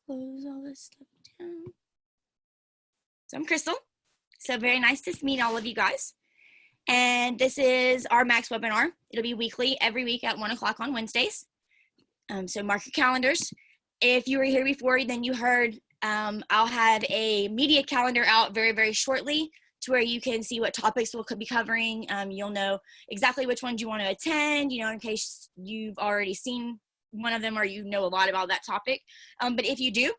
close all this stuff down. So I'm Crystal. So very nice to meet all of you guys. And this is our Max webinar. It'll be weekly, every week at 1 o'clock on Wednesdays. So mark your calendars. If you were here before, then you heard I'll have a media calendar out very, very shortly to where you can see what topics we'll be covering. You'll know exactly which ones you want to attend, you know, in case you've already seen one of them or you know a lot about that topic. But if you do,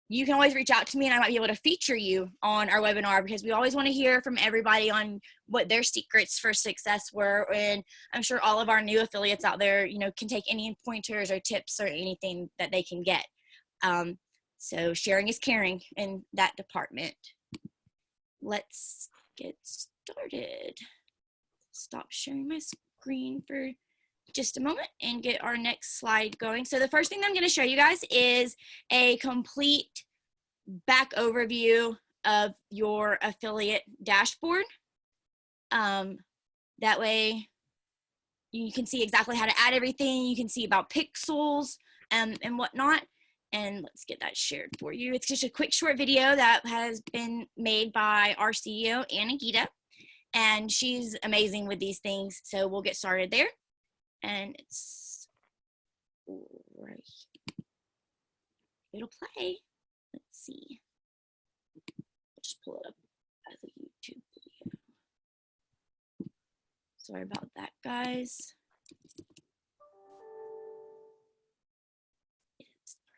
you can always reach out to me and I might be able to feature you on our webinar, because we always want to hear from everybody on what their secrets for success were. And I'm sure all of our new affiliates out there, you know, can take any pointers or tips or anything that they can get. So sharing is caring in that department. Let's get started. Stop sharing my screen for just a moment and get our next slide going. So the first thing that I'm going to show you guys is a complete back overview of your affiliate dashboard. That way you can see exactly how to add everything. You can see about pixels and whatnot. And let's get that shared for you. It's just a quick short video that has been made by our CEO, Anna Gita, and she's amazing with these things. So we'll get started there. And it's right here. It'll play. Let's see. I'll just pull it up as a YouTube video. Sorry about that, guys. Get it started.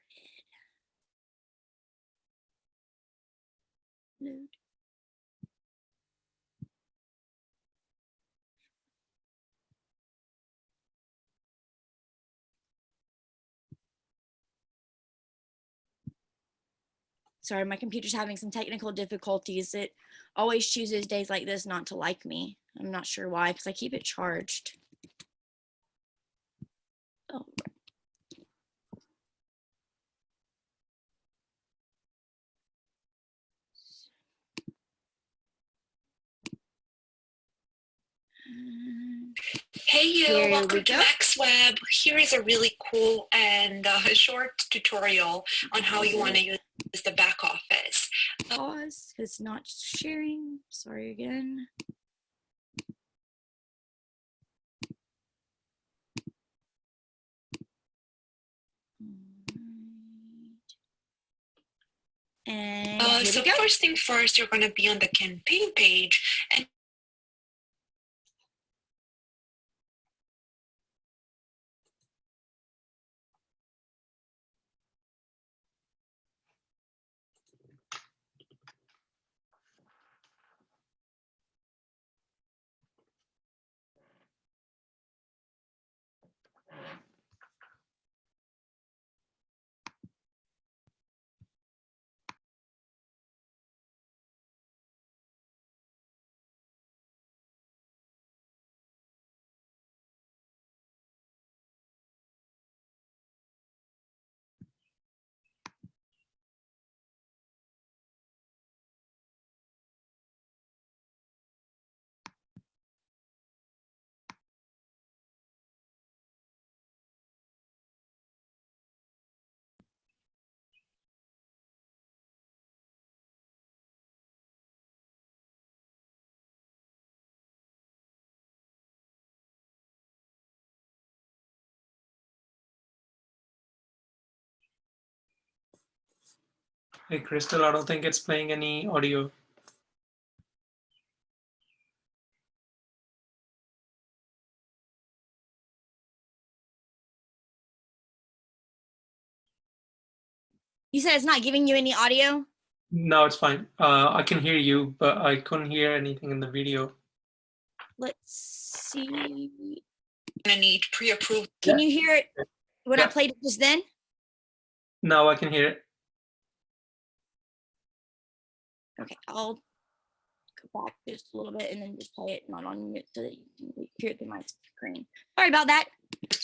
Load. Sorry, my computer's having some technical difficulties. It always chooses days like this not to like me. I'm not sure why, because I keep it charged. Oh. Hey you, welcome to MaxWeb. Here is a really cool and short tutorial on how you want to use the back office. Pause, because it's not sharing. Sorry again. And so first thing first, you're going to be on the campaign page, and Hey, Crystal, I don't think it's playing any audio. you said it's not giving you any audio? No, it's fine. I can hear you, but I couldn't hear anything in the video. Let's see. you're going to need pre-approved. Can you hear it when I played it just then? No, I can hear it. Okay, I'll go back just a little bit and then just play it not on mute so that you can hear it through my screen. Sorry about that.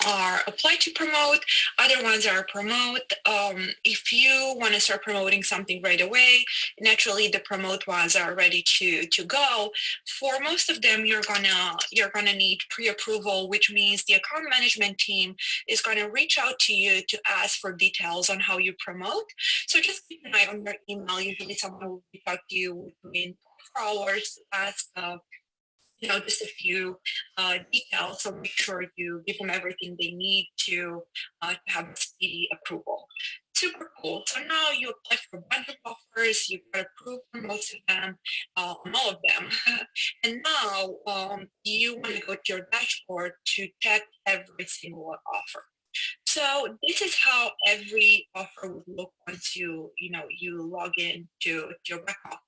are apply to promote, other ones are promote. If you want to start promoting something right away, naturally the promote ones are ready to go. For most of them, you're gonna need pre-approval, which means the account management team is gonna reach out to you to ask for details on how you promote. So just keep an eye on your email. Usually someone will reach out to you within 4 hours to ask just a few details. So make sure you give them everything they need to have a speedy approval. Super cool. So now you apply for a bunch of offers, you got approved for most of them, on all of them. And now you want to go to your dashboard to check every single offer. So this is how every offer would look once you log in to your back office.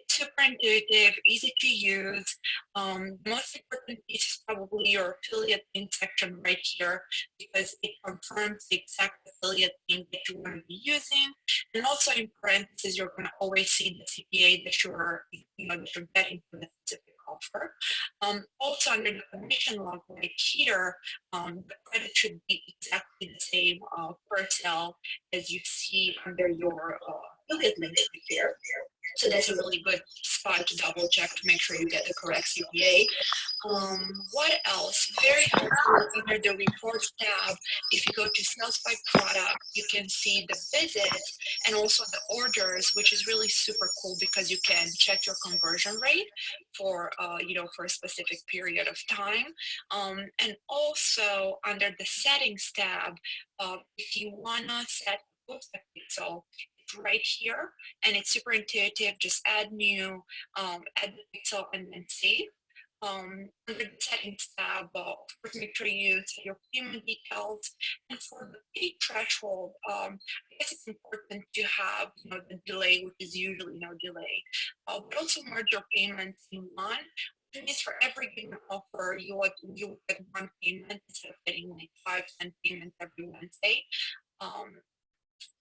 It's super intuitive, easy to use. The most important piece is probably your affiliate link section right here, because it confirms the exact affiliate link that you want to be using. And also in parentheses, you're going to always see the CPA that you're getting for the specific offer. Also under the commission log right here, the credit should be exactly the same per sale as you see under your affiliate link right here. So that's a really good spot to double check to make sure you get the correct CPA. What else? Very helpful under the reports tab. If you go to sales by product, you can see the visits and also the orders, which is really super cool because you can check your conversion rate for for a specific period of time. And also under the settings tab, if you wanna set post pixel, right here, and it's super intuitive. Just add new, add the pixel, and then save. Under the settings tab, of course, make sure you set your payment details. And for the pay threshold, I guess it's important to have the delay, which is usually no delay, but also merge your payments in one. Which means for every given offer, you would get one payment instead of getting like 5-10 payments every Wednesday.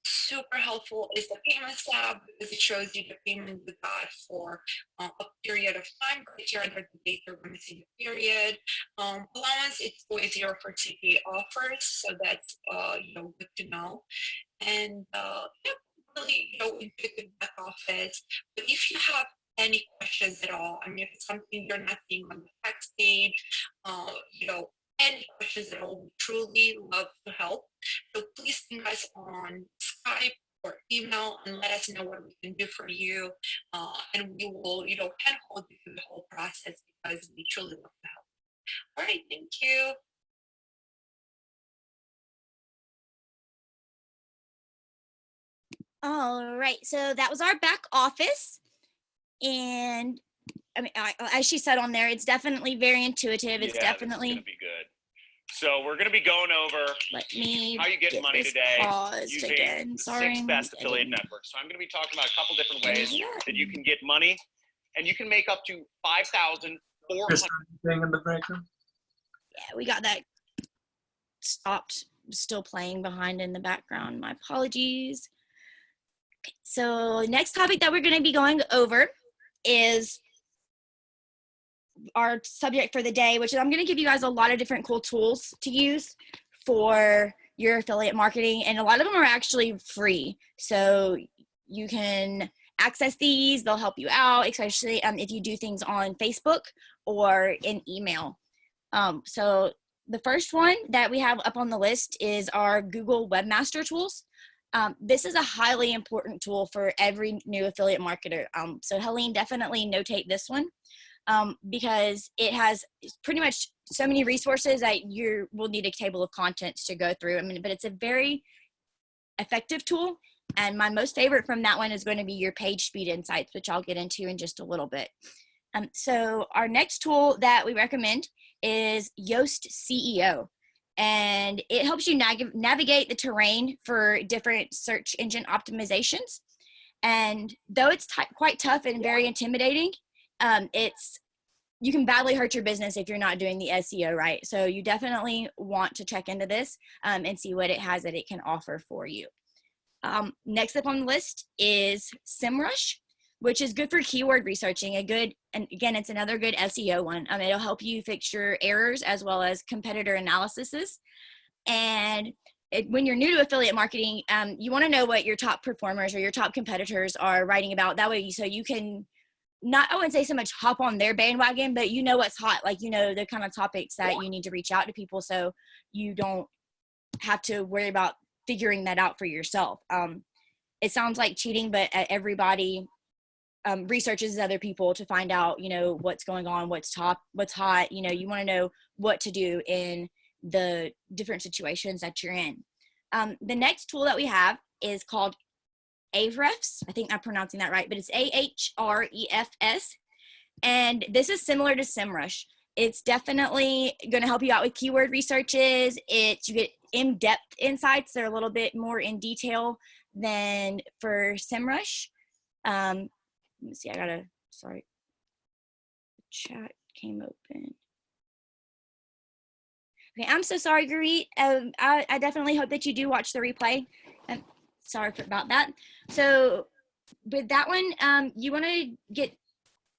Super helpful is the payments tab because it shows you the payment you got for a period of time. Right here under the date, you're going to see the period. Allowance, it's always 0 for CPA offers, so that's good to know. And really intuitive back office. But if you have any questions at all, I mean, if it's something you're not seeing on the text page, any questions at all, we truly love to help. So please ping us on Skype or email and let us know what we can do for you. And we will, handhold you through the whole process because we truly love to help. All right, thank you. All right, so that was our back office. And I mean, as she said on there, it's definitely very intuitive. It's definitely going to be good. So we're going to be going over how you get money today using the 6 best affiliate networks. So I'm going to be talking about a couple different ways that you can get money, and you can make up to $5,400 in the background. Yeah, we got that stopped, still playing behind in the background. My apologies. Okay, so the next topic that we're going to be going over is our subject for the day, which is I'm going to give you guys a lot of different cool tools to use for your affiliate marketing, and a lot of them are actually free, so you can access these. They'll help you out, especially if you do things on Facebook or in email. So the first one that we have up on the list is our Google Webmaster Tools. This is a highly important tool for every new affiliate marketer. So Helene, definitely notate this one. Because it has pretty much so many resources that you will need a table of contents to go through. I mean, but it's a very effective tool. And my most favorite from that one is going to be your page speed insights, which I'll get into in just a little bit. So our next tool that we recommend is Yoast CEO. And it helps you navigate the terrain for different search engine optimizations. And though it's quite tough and very intimidating, you can badly hurt your business if you're not doing the SEO right. So you definitely want to check into this and see what it has that it can offer for you. Next up on the list is SEMrush. which is good for keyword researching. And again, it's another good SEO one. It'll help you fix your errors as well as competitor analyses. And when you're new to affiliate marketing, you want to know what your top performers or your top competitors are writing about. That way, so you can I wouldn't say so much hop on their bandwagon, but you know what's hot, like, you know, the kind of topics that you need to reach out to people, so you don't have to worry about figuring that out for yourself. It sounds like cheating, but everybody researches other people to find out, you know, what's going on, what's hot. You know, you want to know what to do in the different situations that you're in. The next tool that we have is called Ahrefs. I think I'm pronouncing that right, but it's Ahrefs. And this is similar to SEMrush. It's definitely going to help you out with keyword researches. You get in-depth insights. They're a little bit more in detail than for SEMrush. Let me see, sorry. The chat came open. Okay, I'm so sorry, Garit. I definitely hope that you do watch the replay. Sorry about that. So with that one, you want to get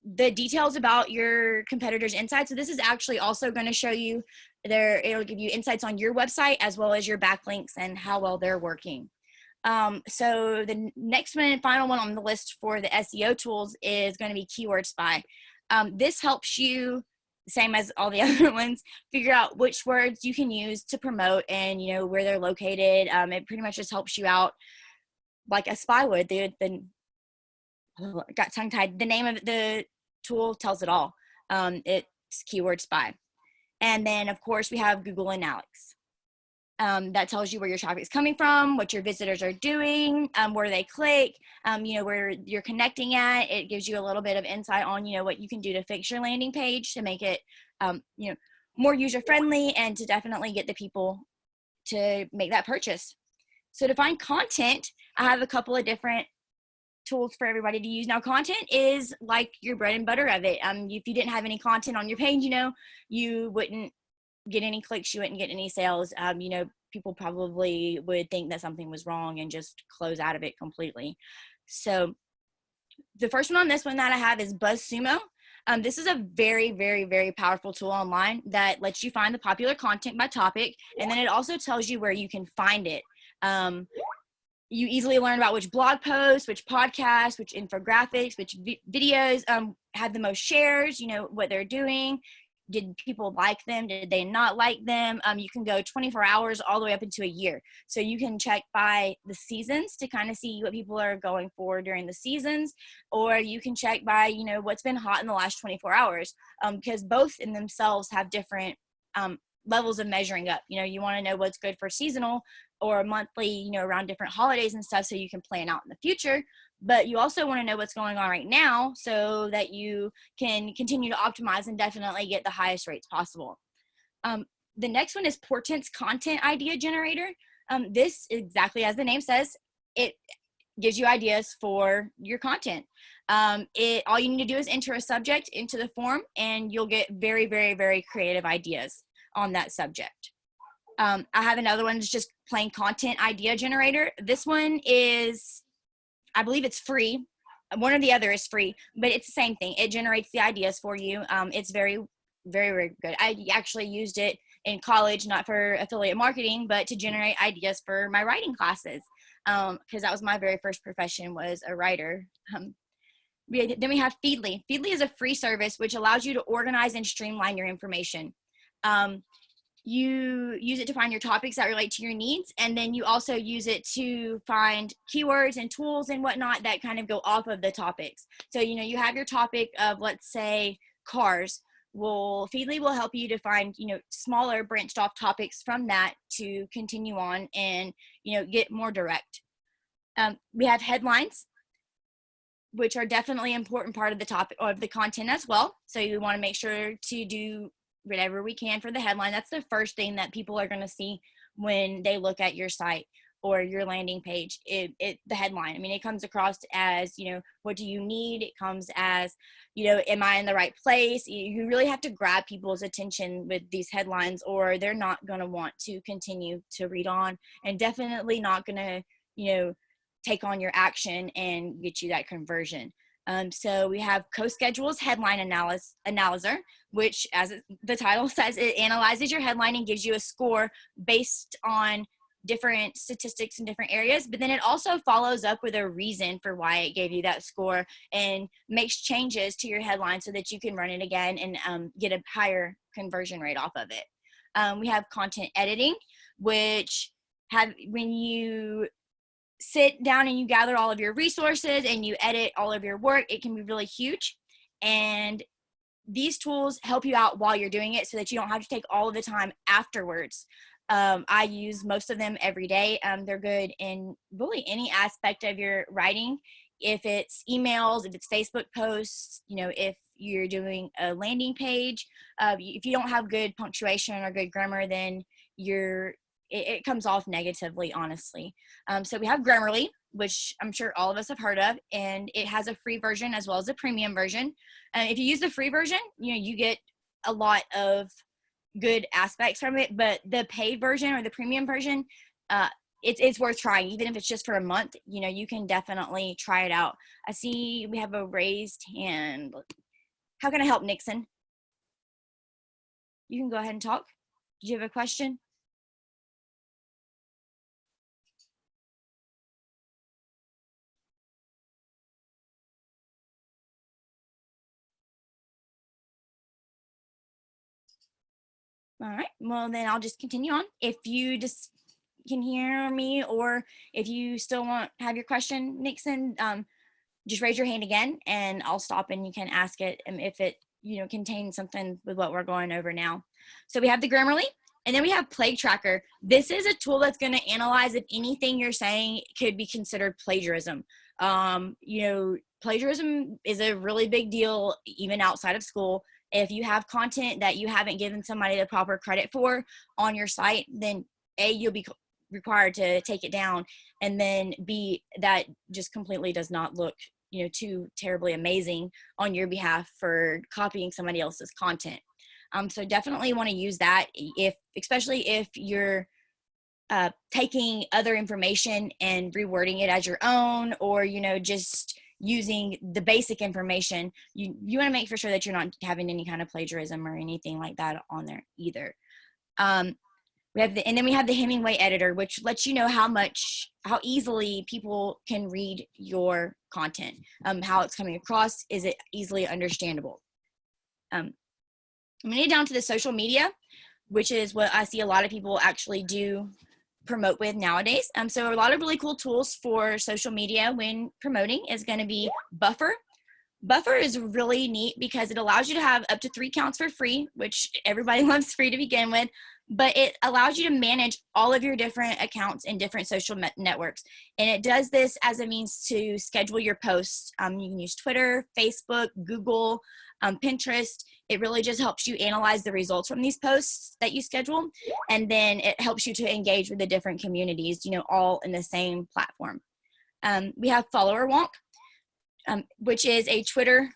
the details about your competitors' insights. So this is actually also going to show you it'll give you insights on your website as well as your backlinks and how well they're working. So the next one and final one on the list for the SEO tools is going to be Keyword Spy. This helps you, same as all the other ones, figure out which words you can use to promote and, you know, where they're located. It pretty much just helps you out like a spy would. Got tongue-tied. The name of the tool tells it all. It's Keyword Spy. And then, of course, we have Google Analytics. That tells you where your traffic is coming from, what your visitors are doing, where they click, you know, where you're connecting at. It gives you a little bit of insight on, you know, what you can do to fix your landing page to make it, you know, more user-friendly and to definitely get the people to make that purchase. So to find content, I have a couple of different tools for everybody to use. Now, content is like your bread and butter of it. If you didn't have any content on your page, you know, you wouldn't get any clicks, you wouldn't get any sales. You know, people probably would think that something was wrong and just close out of it completely. So the first one on this one that I have is Buzzsumo. This is a very, very, very powerful tool online that lets you find the popular content by topic, and then it also tells you where you can find it. You easily learn about which blog posts, which podcasts, which infographics, which videos have the most shares, you know, what they're doing. Did people like them? Did they not like them? You can go 24 hours all the way up into a year. So you can check by the seasons to kind of see what people are going for during the seasons, or you can check by, you know, what's been hot in the last 24 hours, because both in themselves have different levels of measuring up. You know, you want to know what's good for seasonal or monthly, you know, around different holidays and stuff, so you can plan out in the future. But you also want to know what's going on right now so that you can continue to optimize and definitely get the highest rates possible. The next one is Portents Content Idea Generator. This, exactly as the name says, it gives you ideas for your content. All you need to do is enter a subject into the form and you'll get very, very, very creative ideas on that subject. I have another one that's just plain Content Idea Generator. This one is, I believe it's free. One or the other is free, but it's the same thing. It generates the ideas for you. It's very, very, very good. I actually used it in college, not for affiliate marketing, but to generate ideas for my writing classes, because that was my very first profession, was a writer. Then we have Feedly. Feedly is a free service which allows you to organize and streamline your information. You use it to find your topics that relate to your needs, and then you also use it to find keywords and tools and whatnot that kind of go off of the topics. So, you know, you have your topic of, let's say, cars. Well, Feedly will help you to find, you know, smaller branched off topics from that to continue on and, you know, get more direct. We have headlines, which are definitely an important part of the topic or of the content as well. So you want to make sure to do whatever we can for the headline. That's the first thing that people are going to see when they look at your site or your landing page. The headline. I mean, it comes across as, you know, what do you need? It comes as, you know, am I in the right place? You really have to grab people's attention with these headlines, or they're not going to want to continue to read on, and definitely not going to, you know, take on your action and get you that conversion. So we have CoSchedule's headline analyzer, which, as the title says, it analyzes your headline and gives you a score based on different statistics in different areas, but then it also follows up with a reason for why it gave you that score and makes changes to your headline so that you can run it again and get a higher conversion rate off of it. We have content editing, which when you sit down and you gather all of your resources and you edit all of your work, it can be really huge. And these tools help you out while you're doing it so that you don't have to take all of the time afterwards. I use most of them every day. They're good in really any aspect of your writing. If it's emails, if it's Facebook posts, if you're doing a landing page, if you don't have good punctuation or good grammar, then it comes off negatively, honestly. So we have Grammarly, which I'm sure all of us have heard of, and it has a free version as well as a premium version. If you use the free version, you get a lot of good aspects from it, but the paid version or the premium version, it's worth trying, even if it's just for a month. You can definitely try it out. I see we have a raised hand. How can I help, Nixon? You can go ahead and talk. Did you have a question? All right, well, then I'll just continue on. If you just can hear me, or if you still have your question, Nixon, just raise your hand again and I'll stop and you can ask it if it contains something with what we're going over now. So we have the Grammarly, and then we have Plague Tracker. This is a tool that's going to analyze if anything you're saying could be considered plagiarism. Plagiarism is a really big deal even outside of school. If you have content that you haven't given somebody the proper credit for on your site, then A, you'll be required to take it down, and then B, that just completely does not look too terribly amazing on your behalf for copying somebody else's content. So definitely want to use that, especially if you're taking other information and rewording it as your own, or just using the basic information. You want to make for sure that you're not having any kind of plagiarism or anything like that on there either. And then we have the Hemingway editor, which lets you know how easily people can read your content, how it's coming across. Is it easily understandable? I'm going to get down to the social media, which is what I see a lot of people actually do promote with nowadays. So a lot of really cool tools for social media when promoting is going to be Buffer. Buffer is really neat because it allows you to have up to 3 accounts for free, which everybody loves free to begin with, but it allows you to manage all of your different accounts in different social networks. And it does this as a means to schedule your posts. You can use Twitter, Facebook, Google, Pinterest. It really just helps you analyze the results from these posts that you schedule. And then it helps you to engage with the different communities, all in the same platform. We have Followerwonk, which is a Twitter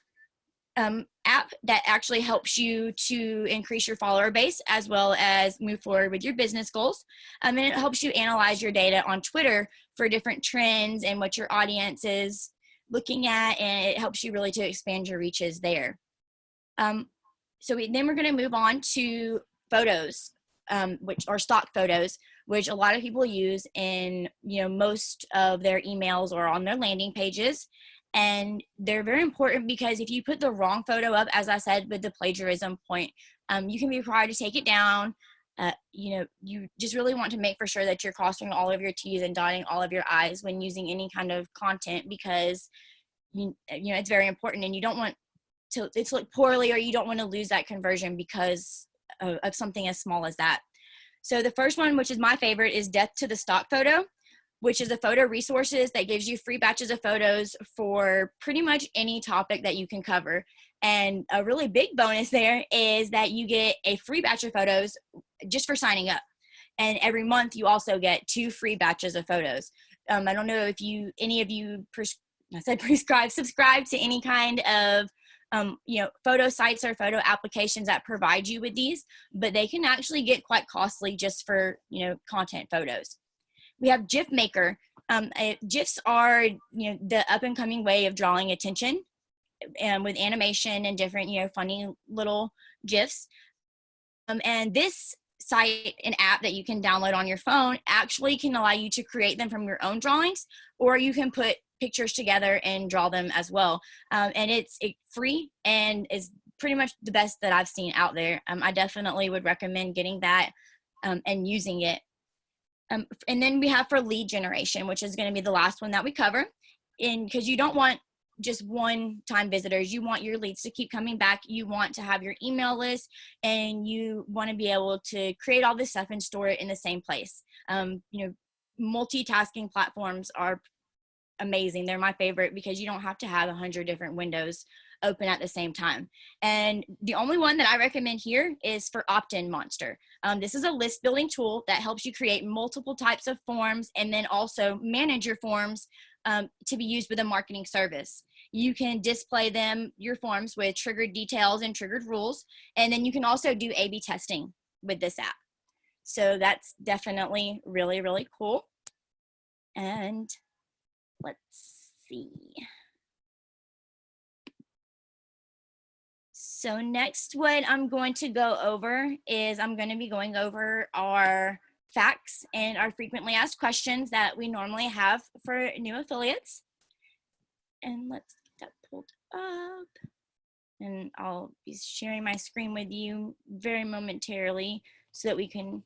app that actually helps you to increase your follower base as well as move forward with your business goals. And it helps you analyze your data on Twitter for different trends and what your audience is looking at, and it helps you really to expand your reaches there. Then we're going to move on to photos, which are stock photos, which a lot of people use in most of their emails or on their landing pages. And they're very important because if you put the wrong photo up, as I said with the plagiarism point, you can be required to take it down. You just really want to make for sure that you're crossing all of your T's and dotting all of your I's when using any kind of content, because it's very important, and you don't want to look poorly, or you don't want to lose that conversion because of something as small as that. So the first one, which is my favorite, is Death to the Stock Photo, which is a photo resources that gives you free batches of photos for pretty much any topic that you can cover. And a really big bonus there is that you get a free batch of photos just for signing up. And every month you also get 2 free batches of photos. I don't know if any of you subscribe to any kind of photo sites or photo applications that provide you with these, but they can actually get quite costly just for, content photos. We have Jiff Maker. GIFs are, the up and coming way of drawing attention with animation and different, funny little GIFs. And this site and app that you can download on your phone actually can allow you to create them from your own drawings, or you can put pictures together and draw them as well. And it's free and is pretty much the best that I've seen out there. I definitely would recommend getting that and using it. And then we have for lead generation, which is going to be the last one that we cover. And because you don't want just one-time visitors, you want your leads to keep coming back. You want to have your email list, and you want to be able to create all this stuff and store it in the same place. Multitasking platforms are amazing. They're my favorite because you don't have to have 100 different windows open at the same time. And the only one that I recommend here is for Opt-in Monster. This is a list building tool that helps you create multiple types of forms and then also manage your forms to be used with a marketing service. You can display your forms with triggered details and triggered rules. And then you can also do A/B testing with this app. So that's definitely really, really cool. And let's see. So next, what I'm going to go over is I'm going to be going over our facts and our frequently asked questions that we normally have for new affiliates. And let's get that pulled up. And I'll be sharing my screen with you very momentarily so that we can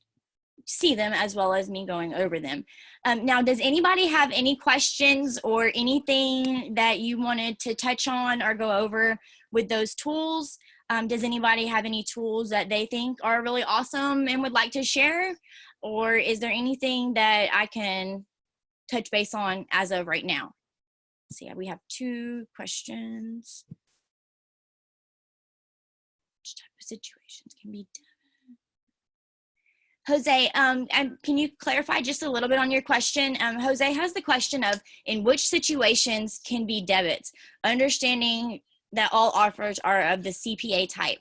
see them as well as me going over them. Now, does anybody have any questions or anything that you wanted to touch on or go over with those tools? Does anybody have any tools that they think are really awesome and would like to share? Or is there anything that I can touch base on as of right now? Let's see, we have 2 questions. Which type of situations can be done? Jose, can you clarify just a little bit on your question? Jose has the question of, in which situations can be debits? Understanding that all offers are of the CPA type.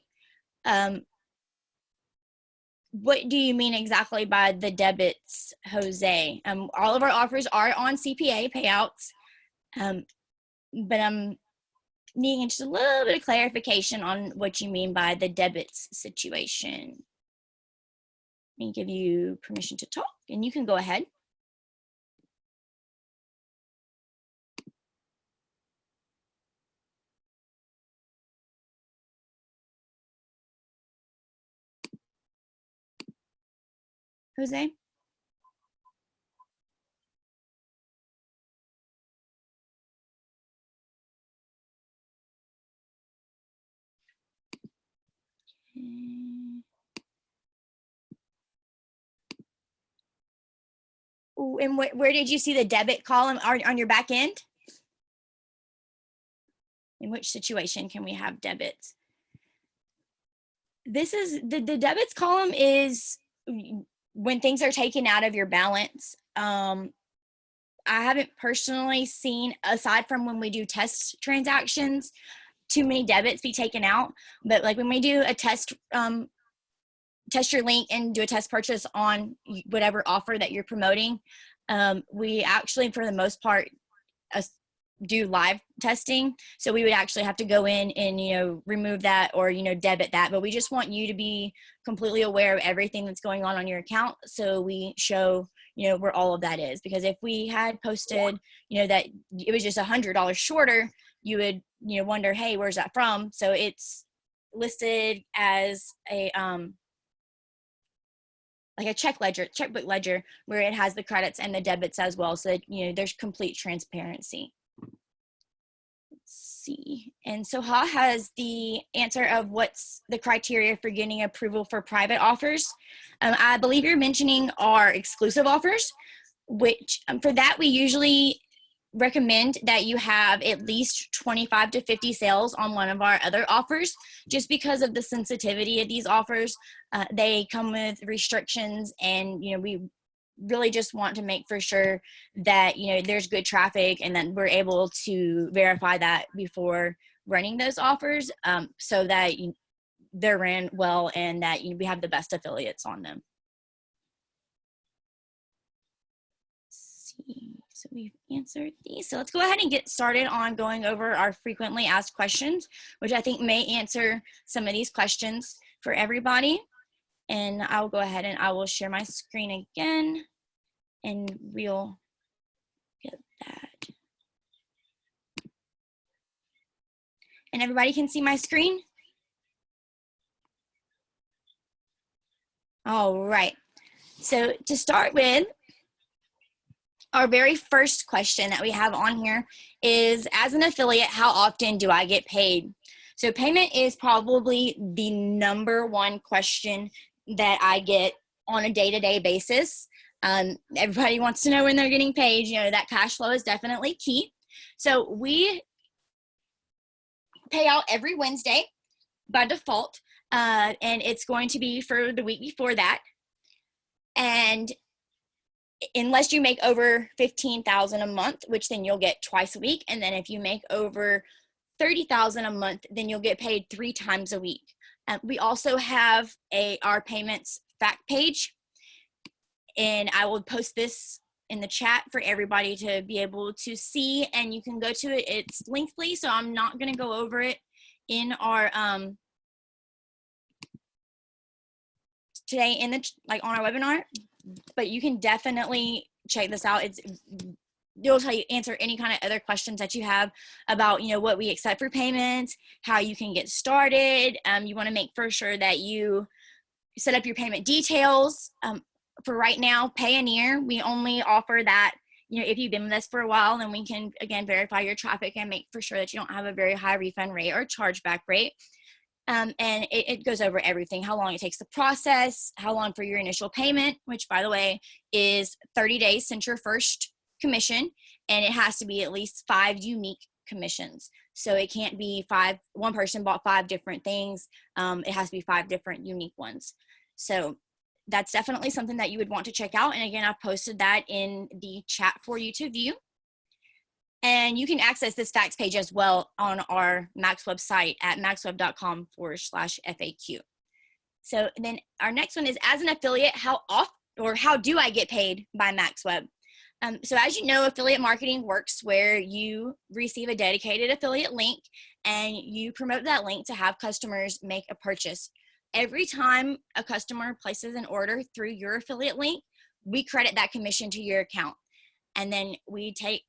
What do you mean exactly by the debits, Jose? All of our offers are on CPA payouts, but I'm needing just a little bit of clarification on what you mean by the debits situation. Let me give you permission to talk, and you can go ahead. Jose? Ooh, and where did you see the debit column on your back end? In which situation can we have debits? This is the debits column is when things are taken out of your balance. I haven't personally seen, aside from when we do test transactions, too many debits be taken out. But like when we do a test your link and do a test purchase on whatever offer that you're promoting, we actually, for the most part, do live testing. So we would actually have to go in and, remove that or, debit that. But we just want you to be completely aware of everything that's going on your account. So we show, where all of that is. Because if we had posted, that it was just $100 shorter, you would, wonder, hey, where's that from? So it's listed as a, like a checkbook ledger, where it has the credits and the debits as well. So that, there's complete transparency. Let's see. And Soha has the answer of what's the criteria for getting approval for private offers. I believe you're mentioning our exclusive offers, which for that we usually recommend that you have at least 25 to 50 sales on one of our other offers, just because of the sensitivity of these offers. They come with restrictions, and we really just want to make for sure that there's good traffic and that we're able to verify that before running those offers, so that they're ran well and that we have the best affiliates on them. Let's see. So we've answered these. So let's go ahead and get started on going over our frequently asked questions, which I think may answer some of these questions for everybody. And I'll go ahead and I will share my screen again and we'll get that. And everybody can see my screen? All right. So to start with, our very first question that we have on here is, as an affiliate, how often do I get paid? So payment is probably the #1 question that I get on a day-to-day basis. Everybody wants to know when they're getting paid. You know, that cash flow is definitely key. So we pay out every Wednesday by default, and it's going to be for the week before that. And unless you make over $15,000 a month, which then you'll get twice a week. And then if you make over $30,000 a month, then you'll get paid 3 times a week. We also have our payments fact page, and I will post this in the chat for everybody to be able to see, and you can go to it. It's lengthy, so I'm not going to go over it in our today in the on our webinar, but you can definitely check this out. It'll tell you, answer any kind of other questions that you have about, you know, what we accept for payments, how you can get started. You want to make for sure that you set up your payment details. For right now, Payoneer, we only offer that, you know, if you've been with us for a while, then we can, again, verify your traffic and make for sure that you don't have a very high refund rate or chargeback rate. And it goes over everything, how long it takes to process, how long for your initial payment, which, by the way, is 30 days since your first commission, and it has to be at least 5 unique commissions. So it can't be one person bought 5 different things. It has to be 5 different unique ones. So that's definitely something that you would want to check out. And again, I've posted that in the chat for you to view. And you can access this facts page as well on our Max website at maxweb.com/FAQ. So then our next one is, as an affiliate, how do I get paid by MaxWeb? So as you know, affiliate marketing works where you receive a dedicated affiliate link and you promote that link to have customers make a purchase. Every time a customer places an order through your affiliate link, we credit that commission to your account. And then we take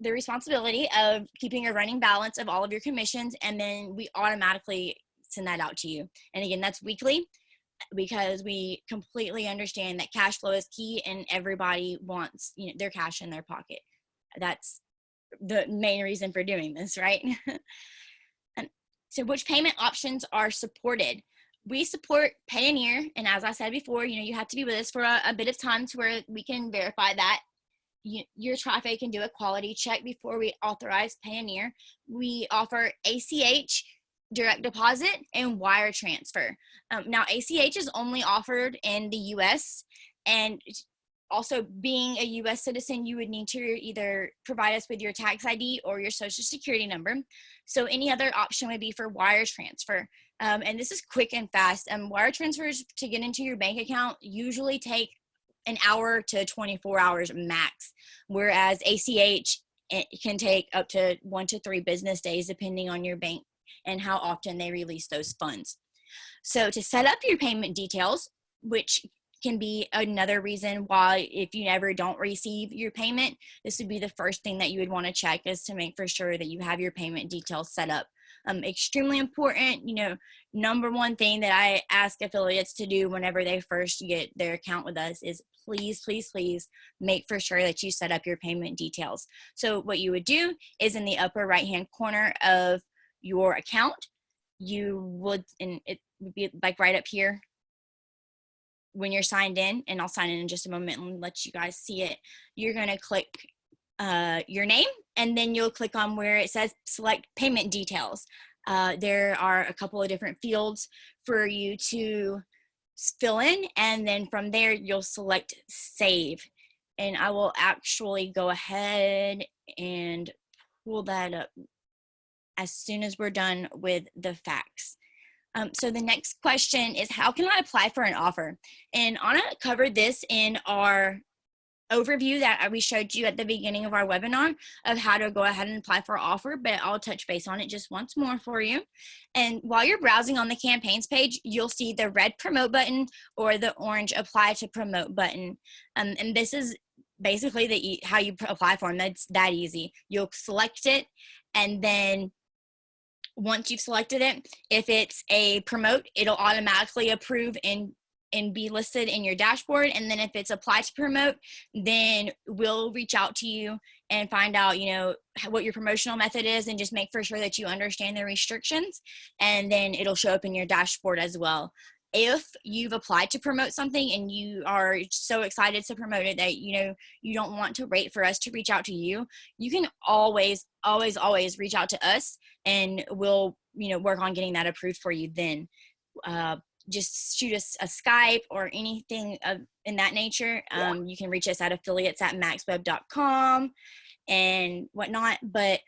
the responsibility of keeping a running balance of all of your commissions, and then we automatically send that out to you. And again, that's weekly, because we completely understand that cash flow is key and everybody wants, you know, their cash in their pocket. That's the main reason for doing this, right? And so which payment options are supported? We support Payoneer, and as I said before, you know, you have to be with us for a bit of time to where we can verify that your traffic and do a quality check before we authorize Payoneer. We offer ACH, direct deposit, and wire transfer. Now, ACH is only offered in the US, and also being a US citizen, you would need to either provide us with your tax ID or your social security number. So any other option would be for wire transfer. And this is quick and fast. Wire transfers to get into your bank account usually take an hour to 24 hours max, whereas ACH, it can take up to 1 to 3 business days depending on your bank and how often they release those funds. So to set up your payment details, which can be another reason why if you ever don't receive your payment, this would be the first thing that you would want to check, is to make for sure that you have your payment details set up. Extremely important, you know, #1 thing that I ask affiliates to do whenever they first get their account with us is please, please, please make for sure that you set up your payment details. So what you would do is in the upper right-hand corner of your account, you would, and it would be like right up here when you're signed in, and I'll sign in just a moment and let you guys see it. You're going to click your name, and then you'll click on where it says select payment details. There are a couple of different fields for you to fill in, and then from there you'll select save. And I will actually go ahead and pull that up as soon as we're done with the facts. So the next question is, how can I apply for an offer? And Anna covered this in our overview that we showed you at the beginning of our webinar of how to go ahead and apply for an offer, but I'll touch base on it just once more for you. And while you're browsing on the campaigns page, you'll see the red promote button or the orange apply to promote button. And this is basically how you apply for them. That's that easy. You'll select it, and then once you've selected it, if it's a promote, it'll automatically approve and be listed in your dashboard. And then if it's apply to promote, then we'll reach out to you and find out, you know, what your promotional method is, and just make for sure that you understand the restrictions, and then it'll show up in your dashboard as well. If you've applied to promote something and you are so excited to promote it that, you know, you don't want to wait for us to reach out to you, you can always reach out to us, and we'll, you know, work on getting that approved for you then. Just shoot us a Skype or anything in that nature. You can reach us at affiliates@maxweb.com and whatnot, and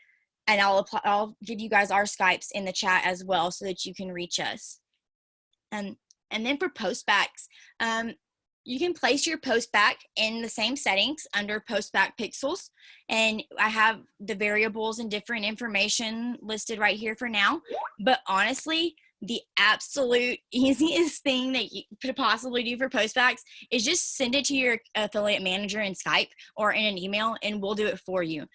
I'll give you guys our Skypes in the chat as well so that you can reach us. And then for postbacks, you can place your postback in the same settings under postback pixels. And I have the variables and different information listed right here for now. But honestly, the absolute easiest thing that you could possibly do for postbacks is just send it to your affiliate manager in Skype or in an email, and we'll do it for you.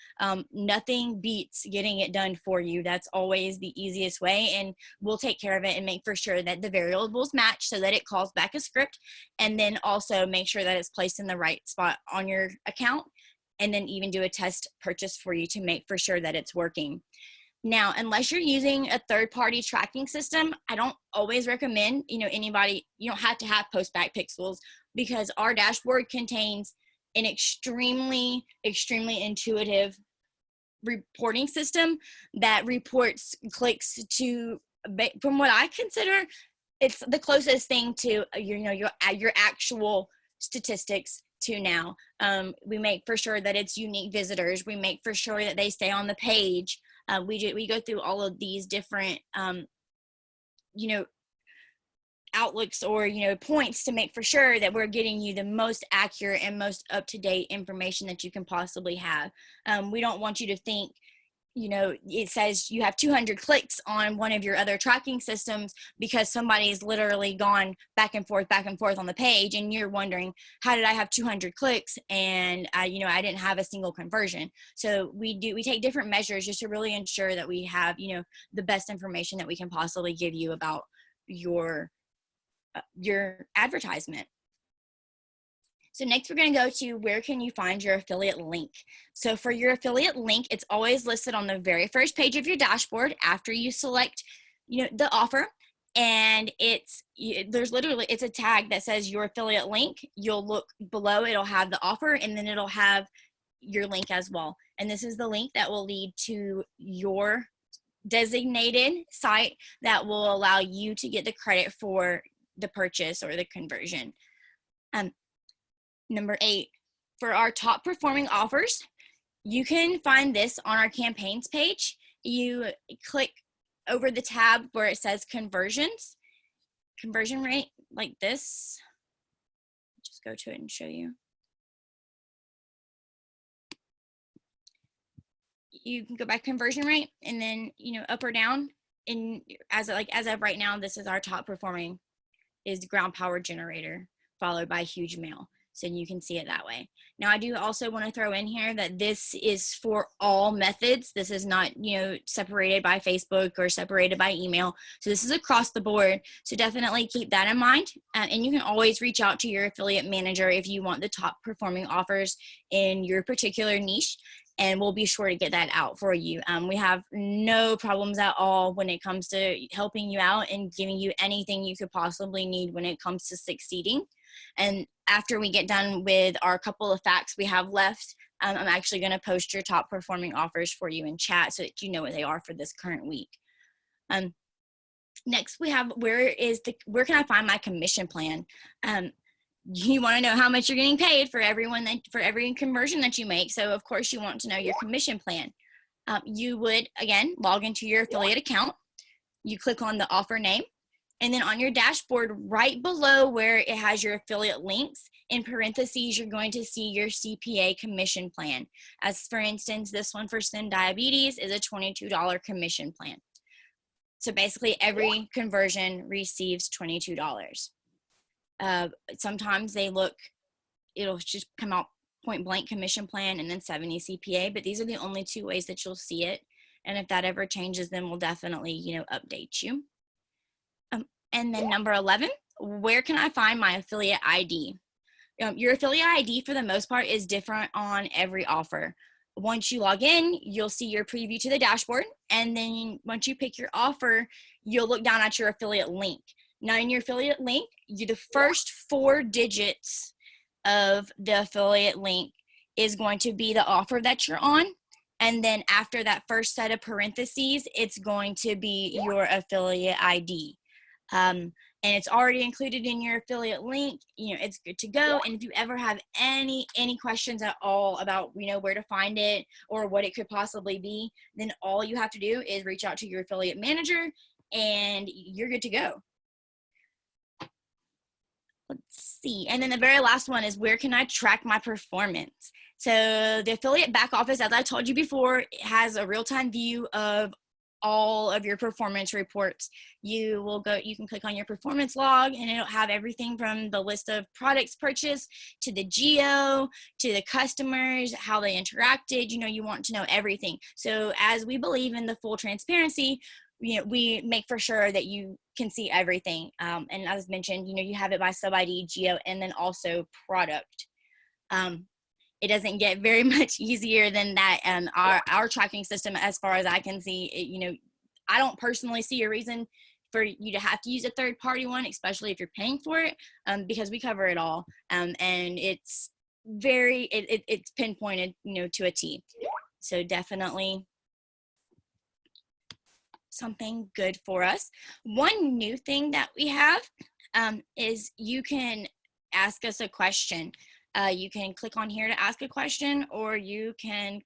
Nothing beats getting it done for you. That's always the easiest way, and we'll take care of it and make for sure that the variables match so that it calls back a script, and then also make sure that it's placed in the right spot on your account, and then even do a test purchase for you to make for sure that it's working. Now, unless you're using a third-party tracking system, I don't always recommend, you know, you don't have to have postback pixels, because our dashboard contains an extremely intuitive reporting system that reports clicks to, from what I consider, it's the closest thing to your actual statistics to now. We make for sure that it's unique visitors. We make for sure that they stay on the page. We go through all of these different, outlooks or, points to make for sure that we're getting you the most accurate and most up-to-date information that you can possibly have. We don't want you to think, it says you have 200 clicks on one of your other tracking systems because somebody's literally gone back and forth on the page, and you're wondering, how did I have 200 clicks and I didn't have a single conversion? So we take different measures just to really ensure that we have, the best information that we can possibly give you about your advertisement. So next we're going to go to where can you find your affiliate link. So for your affiliate link, it's always listed on the very first page of your dashboard after you select, the offer. And it's a tag that says your affiliate link. You'll look below, it'll have the offer, and then it'll have your link as well. And this is the link that will lead to your designated site that will allow you to get the credit for the purchase or the conversion. Number 8, for our top performing offers, you can find this on our campaigns page. You click over the tab where it says conversion rate, like this. Just go to it and show you. You can go by conversion rate and then, up or down. And as of right now, this is our top performing is ground power generator, followed by huge mail. So you can see it that way. Now, I do also want to throw in here that this is for all methods. This is not, separated by Facebook or separated by email. So this is across the board. So definitely keep that in mind. And you can always reach out to your affiliate manager if you want the top performing offers in your particular niche, and we'll be sure to get that out for you. We have no problems at all when it comes to helping you out and giving you anything you could possibly need when it comes to succeeding. And after we get done with our couple of facts we have left, I'm actually going to post your top performing offers for you in chat so that you know what they are for this current week. Next, we have where can I find my commission plan? You want to know how much you're getting paid for every conversion that you make. So of course you want to know your commission plan. You would, again, log into your affiliate account. You click on the offer name. And then on your dashboard, right below where it has your affiliate links, in parentheses, you're going to see your CPA commission plan. As for instance, this one for Slim Diabetes is a $22 commission plan. So basically every conversion receives $22. Sometimes it'll just come out point blank commission plan and then 70 CPA, but these are the only two ways that you'll see it. And if that ever changes, then we'll definitely, update you. And then number 11, where can I find my affiliate ID? Your affiliate ID for the most part is different on every offer. Once you log in, you'll see your preview to the dashboard. And then once you pick your offer, you'll look down at your affiliate link. Now in your affiliate link, the first 4 digits of the affiliate link is going to be the offer that you're on. And then after that first set of parentheses, it's going to be your affiliate ID. And it's already included in your affiliate link. It's good to go. And if you ever have any questions at all about, where to find it or what it could possibly be, then all you have to do is reach out to your affiliate manager and you're good to go. Let's see. And then the very last one is, where can I track my performance? So the affiliate back office, as I told you before, has a real-time view of all of your performance reports. You can click on your performance log and it'll have everything from the list of products purchased to the geo, to the customers, how they interacted. You want to know everything. So as we believe in the full transparency, we make for sure that you can see everything. And as mentioned, you have it by sub ID, geo, and then also product. It doesn't get very much easier than that. Our tracking system, as far as I can see, I don't personally see a reason for you to have to use a third-party one, especially if you're paying for it, because we cover it all. And it's it's pinpointed, to a T. So definitely something good for us. One new thing that we have is you can ask us a question. You can click on here to ask a question, or you can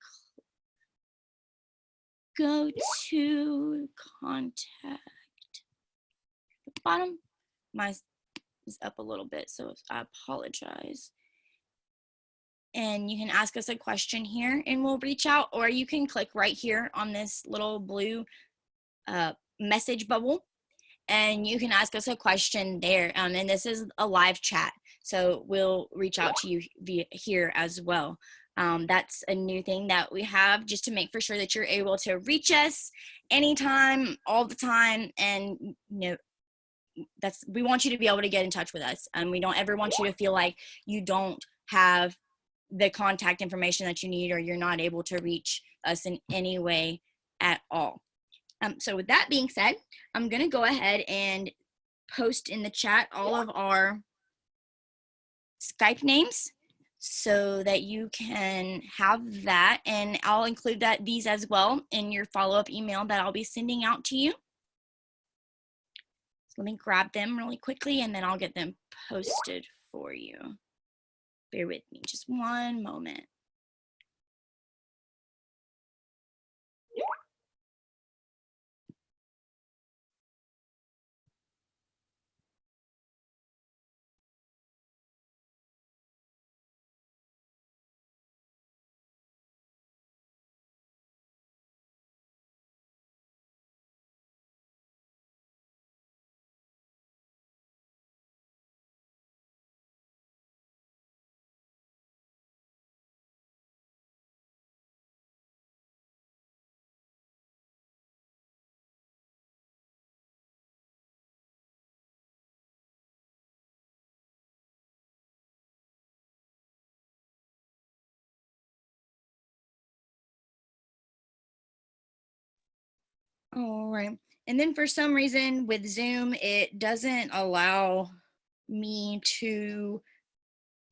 go to contact at the bottom. Mine is up a little bit, so I apologize. And you can ask us a question here and we'll reach out, or you can click right here on this little blue message bubble and you can ask us a question there. And this is a live chat, so we'll reach out to you via here as well. That's a new thing that we have, just to make for sure that you're able to reach us anytime, all the time. And we want you to be able to get in touch with us. We don't ever want you to feel like you don't have the contact information that you need, or you're not able to reach us in any way at all. So with that being said, I'm going to go ahead and post in the chat all of our Skype names so that you can have that, and I'll include these as well in your follow-up email that I'll be sending out to you. So let me grab them really quickly and then I'll get them posted for you. Bear with me just one moment. All right, and then for some reason with Zoom, it doesn't allow me to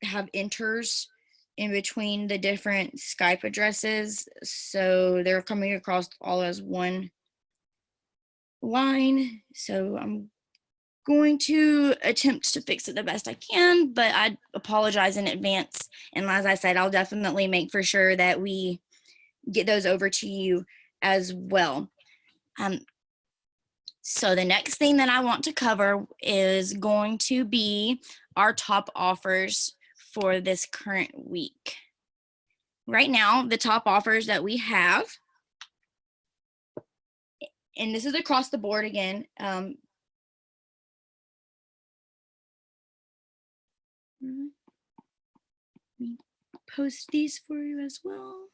have enters in between the different Skype addresses, so they're coming across all as one line. So I'm going to attempt to fix it the best I can, but I apologize in advance. And as I said, I'll definitely make for sure that we get those over to you as well. So the next thing that I want to cover is going to be our top offers for this current week. Right now, the top offers that we have, and this is across the board again. Let me post these for you as well.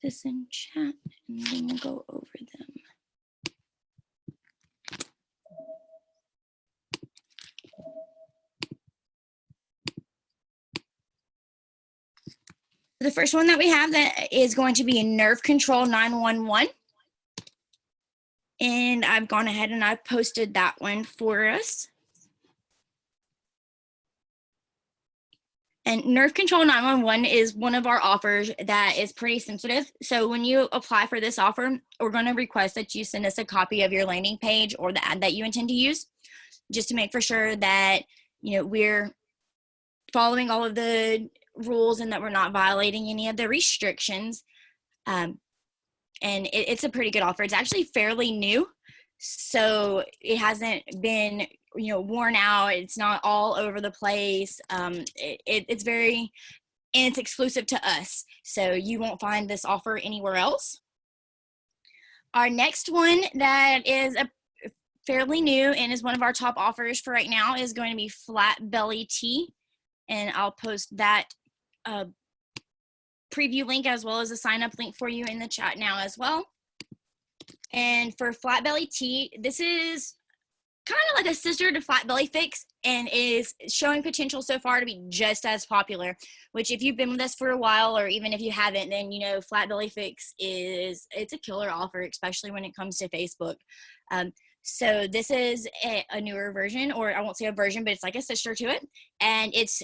This in chat and then we'll go over them. The first one that we have that is going to be Nerve Control 911. And I've gone ahead and I've posted that one for us. And Nerve Control 911 is one of our offers that is pretty sensitive. So when you apply for this offer, we're going to request that you send us a copy of your landing page or the ad that you intend to use, just to make for sure that, you know, we're following all of the rules and that we're not violating any of the restrictions. And it's a pretty good offer. It's actually fairly new, so it hasn't been, you know, worn out. It's not all over the place. It's very, and it's exclusive to us, so you won't find this offer anywhere else. Our next one that is a fairly new and is one of our top offers for right now is going to be Flat Belly Tea, and I'll post that preview link as well as a sign up link for you in the chat now as well. And for Flat Belly Tea, this is kind of like a sister to Flat Belly Fix and is showing potential so far to be just as popular, which if you've been with us for a while or even if you haven't, then you know Flat Belly Fix it's a killer offer, especially when it comes to Facebook. So this is a newer version, or I won't say a version, but it's like a sister to it, and it's,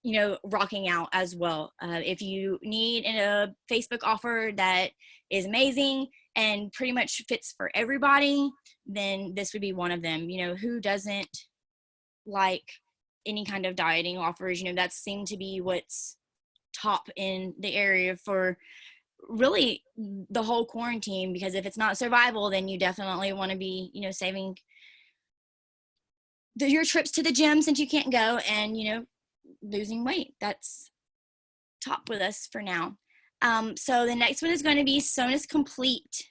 you know, rocking out as well. If you need a Facebook offer that is amazing and pretty much fits for everybody, then this would be one of them. You know, who doesn't like any kind of dieting offers? You know, that seemed to be what's top in the area for really the whole quarantine, because if it's not survival, then you definitely want to be, you know, saving your trips to the gym since you can't go, and, you know, losing weight. That's top with us for now. So the next one is going to be Sonus Complete.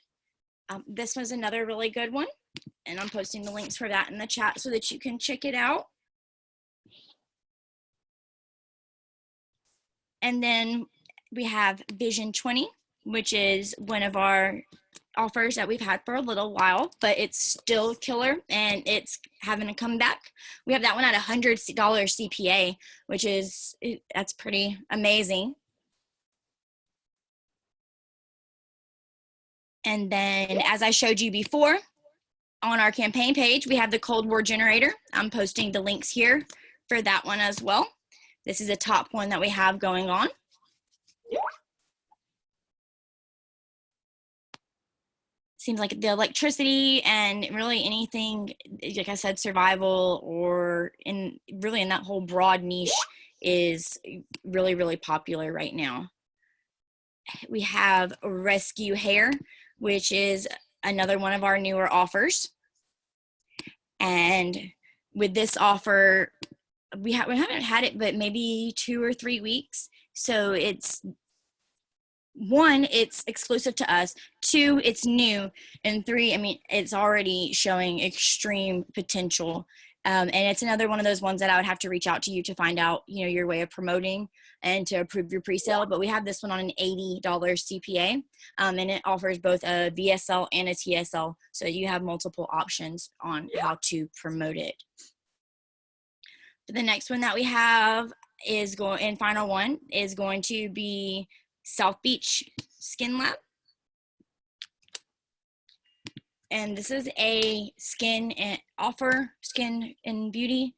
This was another really good one, and I'm posting the links for that in the chat so that you can check it out. And then we have Vision 20, which is one of our offers that we've had for a little while, but it's still killer and it's having a comeback. We have that one at $100 CPA, which is, that's pretty amazing. And then, as I showed you before, on our campaign page, we have the Cold War Generator. I'm posting the links here for that one as well. This is a top one that we have going on. Seems like the electricity and really anything, like I said, survival or really in that whole broad niche is really, really popular right now. We have Rescue Hair, which is another one of our newer offers. And with this offer, we haven't had it but maybe 2 or 3 weeks. So it's, 1, it's exclusive to us. 2, it's new. And 3, I mean, it's already showing extreme potential. And it's another one of those ones that I would have to reach out to you to find out, you know, your way of promoting and to approve your pre-sale. But we have this one on an $80 CPA, and it offers both a VSL and a TSL. So you have multiple options on how to promote it. The next one that we have is final one is going to be South Beach Skin Lab. And this is a skin and beauty,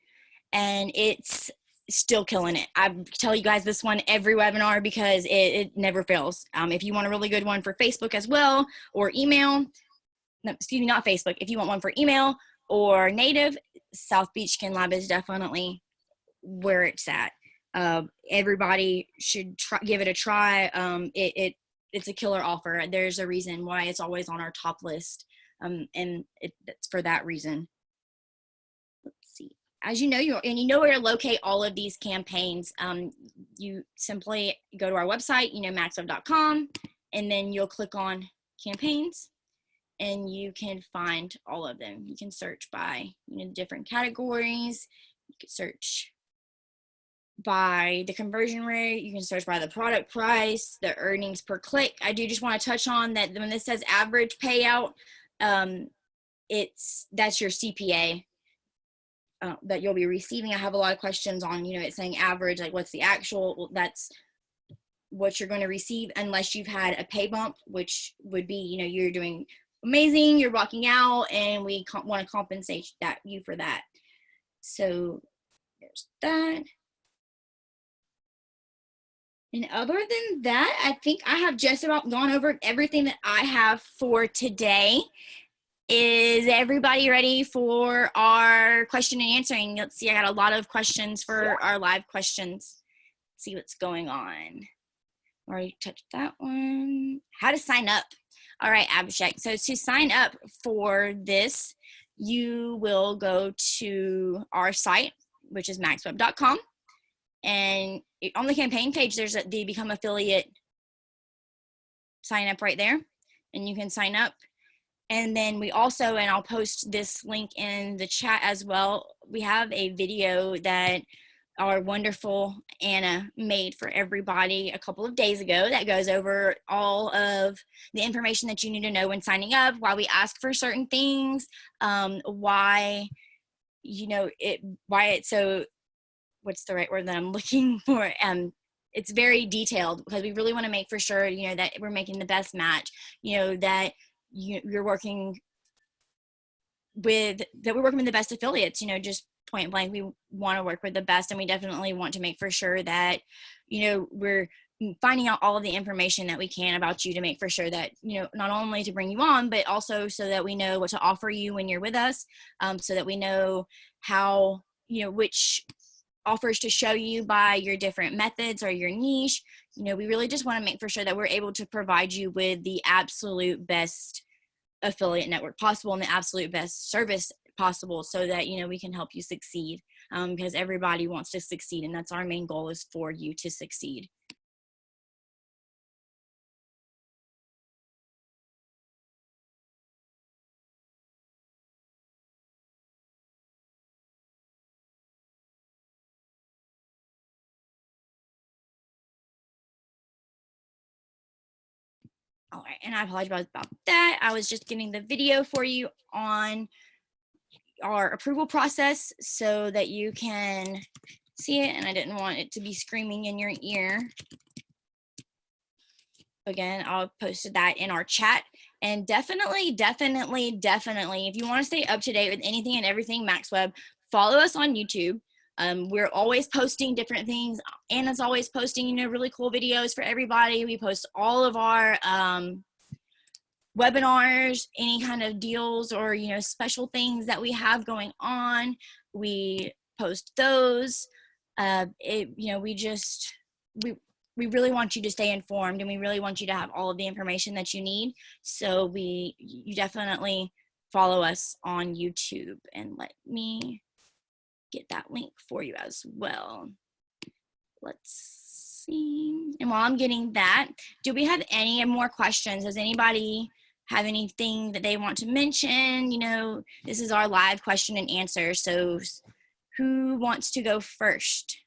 and it's still killing it. I tell you guys this one every webinar because it never fails. If you want a really good one for Facebook as well or email, no, excuse me, not Facebook. If you want one for email or native, South Beach Skin Lab is definitely where it's at. Everybody should give it a try. It's a killer offer. There's a reason why it's always on our top list, and it's for that reason. Let's see. As you know, you know where to locate all of these campaigns. You simply go to our website, maxweb.com, and then you'll click on campaigns, and you can find all of them. You can search by different categories. You can search by the conversion rate. You can search by the product price, the earnings per click. I do just want to touch on that when this says average payout, that's your CPA that you'll be receiving. I have a lot of questions on, it's saying average, like what's the actual? Well, that's what you're going to receive unless you've had a pay bump, which would be, you're doing amazing, you're rocking out, and we want to compensate you for that. So there's that. And other than that, I think I have just about gone over everything that I have for today. Is everybody ready for our question and answering? Let's see, I got a lot of questions for our live questions. Let's see what's going on. Already touched that one. How to sign up. All right, Abhishek. So to sign up for this, you will go to our site, which is maxweb.com. And on the campaign page, there's the Become Affiliate sign up right there. And you can sign up. And then we also, and I'll post this link in the chat as well, we have a video that our wonderful Anna made for everybody a couple of days ago that goes over all of the information that you need to know when signing up, why we ask for certain things, why it's so, what's the right word that I'm looking for? It's very detailed because we really want to make for sure, that we're making the best match, that you're working with, that we're working with the best affiliates, just point blank. We want to work with the best, and we definitely want to make for sure that, we're finding out all of the information that we can about you to make for sure that, not only to bring you on, but also so that we know what to offer you when you're with us, so that we know how, which offers to show you by your different methods or your niche. We really just want to make for sure that we're able to provide you with the absolute best affiliate network possible and the absolute best service possible so that, we can help you succeed, because everybody wants to succeed, and that's our main goal, is for you to succeed. All right, and I apologize about that. I was just getting the video for you on our approval process so that you can see it, and I didn't want it to be screaming in your ear. Again, I'll post that in our chat. And definitely, if you want to stay up to date with anything and everything MaxWeb, follow us on YouTube. We're always posting different things. Anna's always posting, really cool videos for everybody. We post all of our webinars, any kind of deals or, special things that we have going on. We post those. We really want you to stay informed, and we really want you to have all of the information that you need. So you definitely follow us on YouTube, and let me get that link for you as well. Let's see. And while I'm getting that, do we have any more questions? Does anybody have anything that they want to mention? This is our live question and answer. So who wants to go first?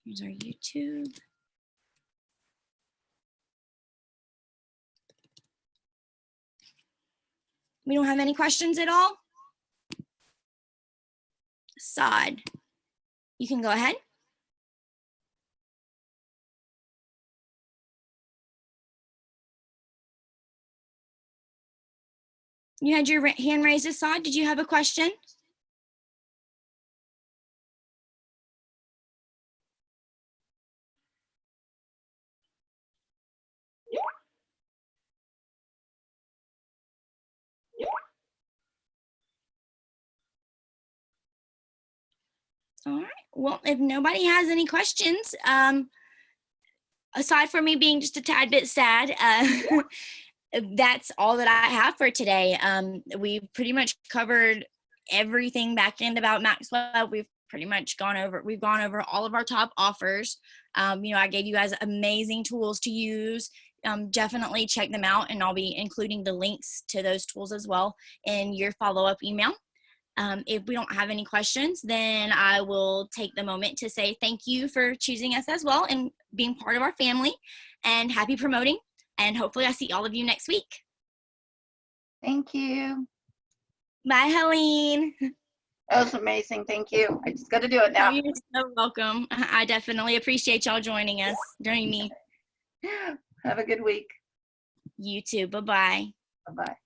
Here's our YouTube. We don't have any questions at all? Saad, you can go ahead. You had your hand raised, Saad. Did you have a question? All right. Well, if nobody has any questions, aside from me being just a tad bit sad, that's all that I have for today. We've pretty much covered everything back end about MaxWeb. We've pretty much gone over all of our top offers. I gave you guys amazing tools to use. Definitely check them out, and I'll be including the links to those tools as well in your follow-up email. If we don't have any questions, then I will take the moment to say thank you for choosing us as well and being part of our family, and happy promoting. And hopefully I see all of you next week. Thank you. Bye, Helene. That was amazing. Thank you. I just got to do it now. You're so welcome. I definitely appreciate y'all joining me. Have a good week. You too. Bye-bye. Bye-bye.